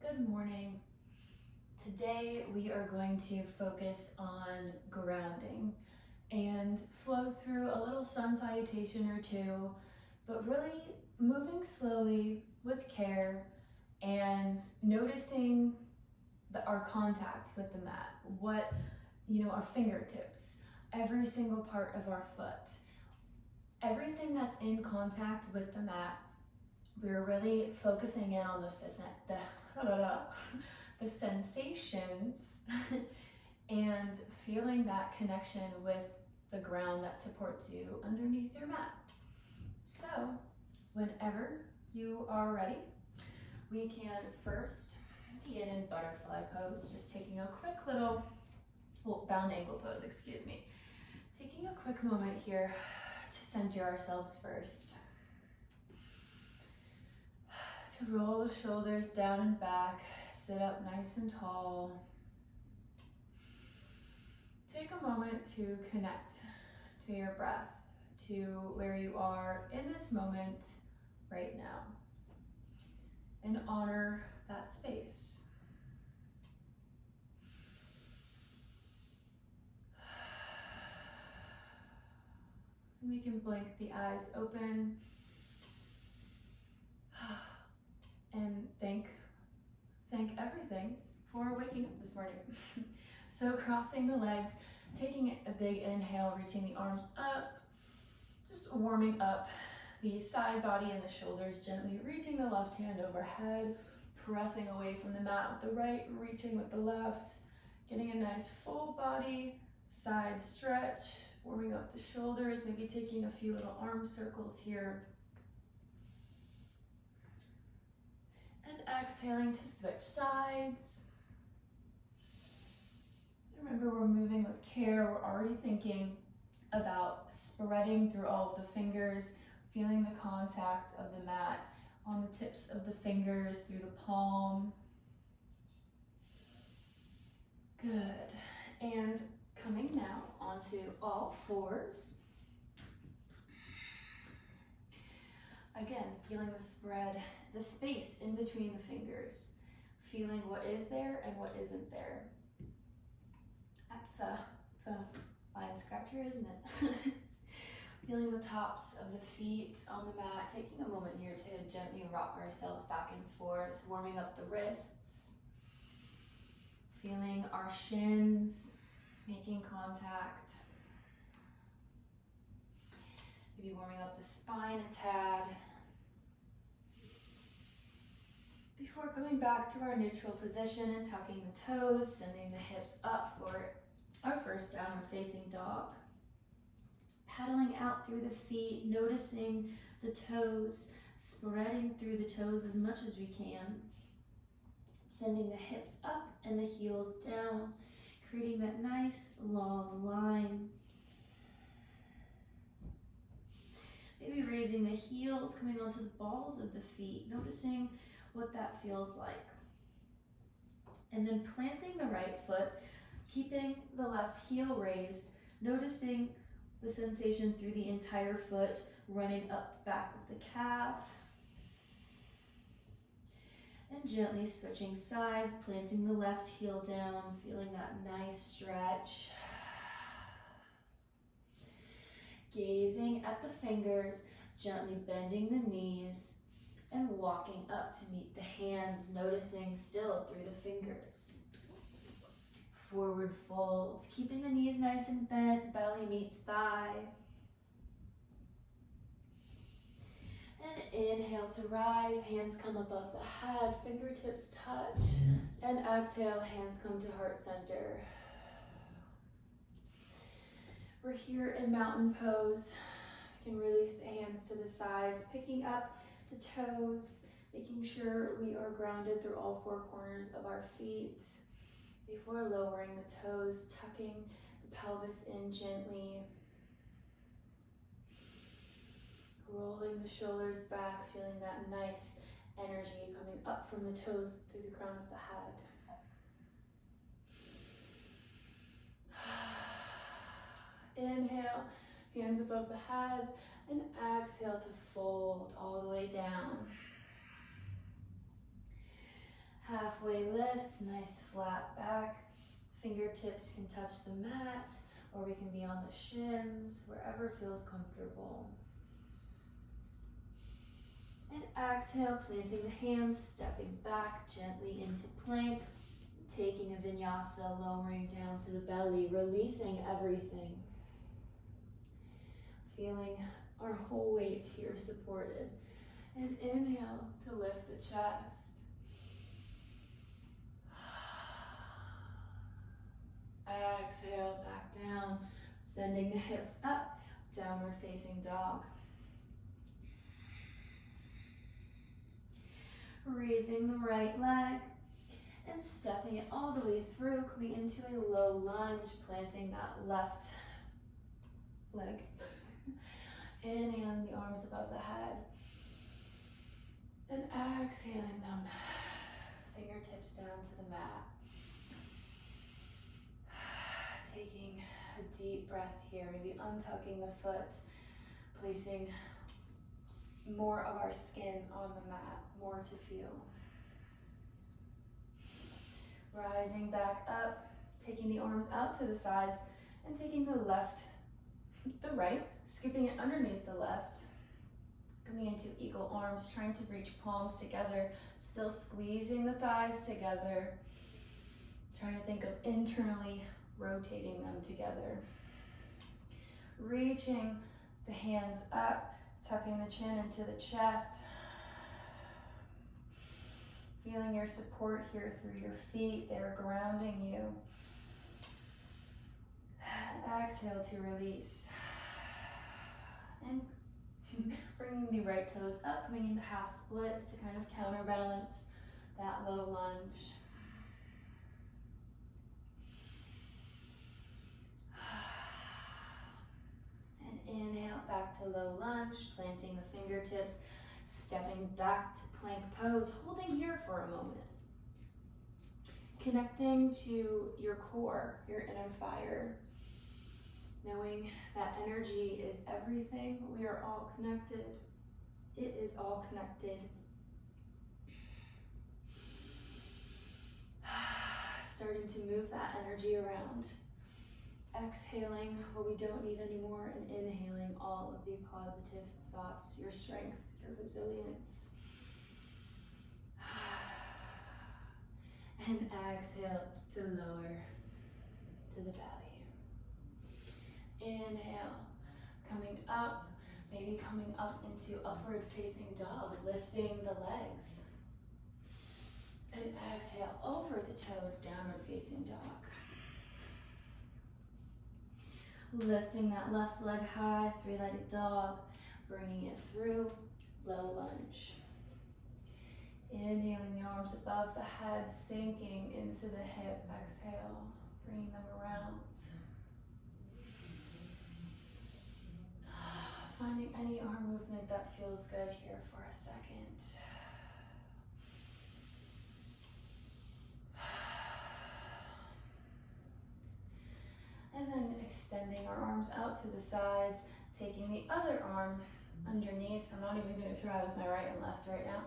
Good morning. Today we are going to focus on grounding and flow through a little sun salutation or two, but really moving slowly with care and noticing our contact with the mat, our fingertips, every single part of our foot, everything that's in contact with the mat. We're really focusing in on the sensations and feeling that connection with the ground that supports you underneath your mat. So, whenever you are ready, we can first begin in butterfly pose, just taking a quick little, bound angle pose, excuse me. Taking a quick moment here to center ourselves first. To roll the shoulders down and back, sit up nice and tall. Take a moment to connect to your breath, to where you are in this moment right now, and honor that space. We can blink the eyes open and thank everything for waking up this morning. So crossing the legs, taking a big inhale, reaching the arms up, just warming up the side body and the shoulders, gently reaching the left hand overhead, pressing away from the mat with the right, reaching with the left, getting a nice full body side stretch, warming up the shoulders, maybe taking a few little arm circles here. And exhaling to switch sides. Remember, we're moving with care. We're already thinking about spreading through all of the fingers, feeling the contact of the mat on the tips of the fingers, through the palm. Good. And coming now onto all fours. Again, feeling the spread, the space in between the fingers, feeling what is there and what isn't there. It's a mind scratcher, isn't it? Feeling the tops of the feet on the mat, taking a moment here to gently rock ourselves back and forth, warming up the wrists, feeling our shins making contact, maybe warming up the spine a tad, before coming back to our neutral position and tucking the toes, sending the hips up for our first downward facing dog. Paddling out through the feet, noticing the toes, spreading through the toes as much as we can. Sending the hips up and the heels down, creating that nice long line. Maybe raising the heels, coming onto the balls of the feet, noticing what that feels like. And then planting the right foot, keeping the left heel raised, noticing the sensation through the entire foot, running up back of the calf. And gently switching sides, planting the left heel down, feeling that nice stretch. Gazing at the fingers, gently bending the knees, and walking up to meet the hands, noticing still through the fingers. Forward fold, keeping the knees nice and bent, belly meets thigh. And inhale to rise, hands come above the head, fingertips touch. And exhale, hands come to heart center. We're here in mountain pose. You can release the hands to the sides, picking up the toes, making sure we are grounded through all four corners of our feet. Before lowering the toes, tucking the pelvis in gently. Rolling the shoulders back, feeling that nice energy coming up from the toes through the crown of the head. Inhale, hands above the head, and exhale to fold all the way down. halfway lift, nice flat back. Fingertips can touch the mat, or we can be on the shins, wherever feels comfortable. And exhale, planting the hands, stepping back gently into plank, taking a vinyasa, lowering down to the belly, releasing everything. Feeling our whole weight here supported. And inhale to lift the chest. Exhale, back down, sending the hips up, downward facing dog. Raising the right leg and stepping it all the way through, coming into a low lunge, planting that left leg. Inhaling the arms above the head. And exhaling them, fingertips down to the mat. Taking a deep breath here, maybe untucking the foot, placing more of our skin on the mat, more to feel. Rising back up, taking the arms out to the sides, and taking the right, scooping it underneath the left, coming into eagle arms, trying to reach palms together, still squeezing the thighs together, trying to think of internally rotating them together. Reaching the hands up, tucking the chin into the chest. Feeling your support here through your feet, they're grounding you. Exhale to release. And bringing the right toes up, coming into half splits to kind of counterbalance that low lunge. And inhale back to low lunge, planting the fingertips, stepping back to plank pose, holding here for a moment. Connecting to your core, your inner fire. Knowing that energy is everything. We are all connected. It is all connected. Starting to move that energy around. Exhaling what we don't need anymore and inhaling all of the positive thoughts, your strength, your resilience. And exhale to lower to the belly. Inhale, coming up, maybe coming up into upward facing dog, lifting the legs. And exhale over the toes, downward facing dog. Lifting that left leg high, three-legged dog, bringing it through, low lunge. Inhaling the arms above the head, sinking into the hip, exhale, bringing them around. Finding any arm movement that feels good here for a second. And then extending our arms out to the sides, taking the other arm underneath. I'm not even going to try with my right and left right now.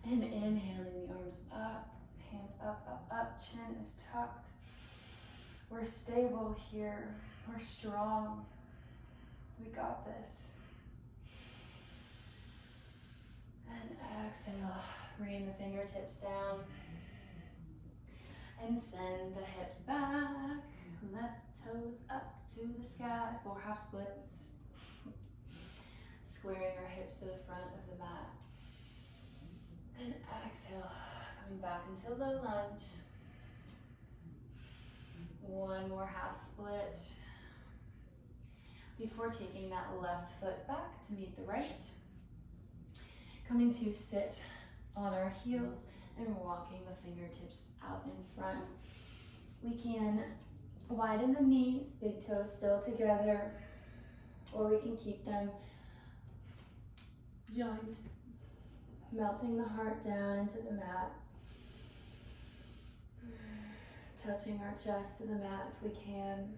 And inhaling the arms up, hands up, up, up, chin is tucked. We're stable here. We're strong. We got this. And exhale, bring the fingertips down. And send the hips back. Left toes up to the sky for half splits. Squaring our hips to the front of the mat. And exhale, coming back into low lunge. One more half split. Before taking that left foot back to meet the right. Coming to sit on our heels and walking the fingertips out in front. We can widen the knees, big toes still together, or we can keep them joined. Melting the heart down into the mat. Touching our chest to the mat if we can.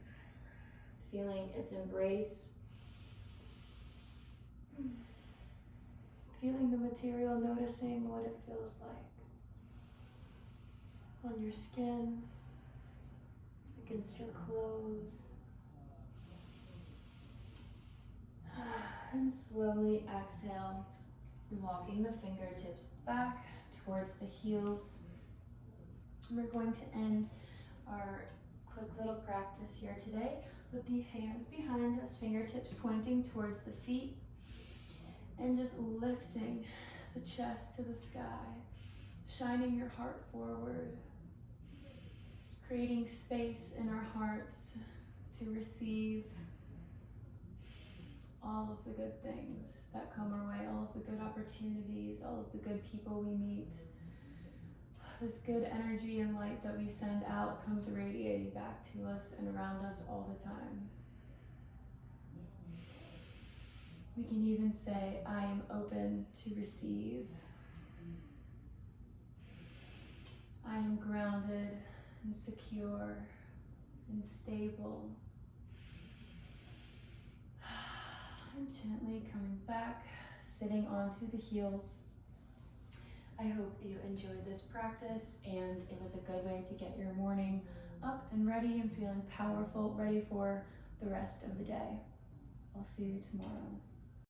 Feeling its embrace. Feeling the material, noticing what it feels like. on your skin, against your clothes. And slowly exhale, walking the fingertips back towards the heels. We're going to end our quick little practice here today with the hands behind us, fingertips pointing towards the feet, and just lifting the chest to the sky, shining your heart forward, creating space in our hearts to receive all of the good things that come our way, all of the good opportunities, all of the good people we meet. This good energy and light that we send out comes radiating back to us and around us all the time. We can even say, I am open to receive. I am grounded and secure and stable. And gently coming back, sitting onto the heels. I hope you enjoyed this practice and it was a good way to get your morning up and ready and feeling powerful, ready for the rest of the day. I'll see you tomorrow.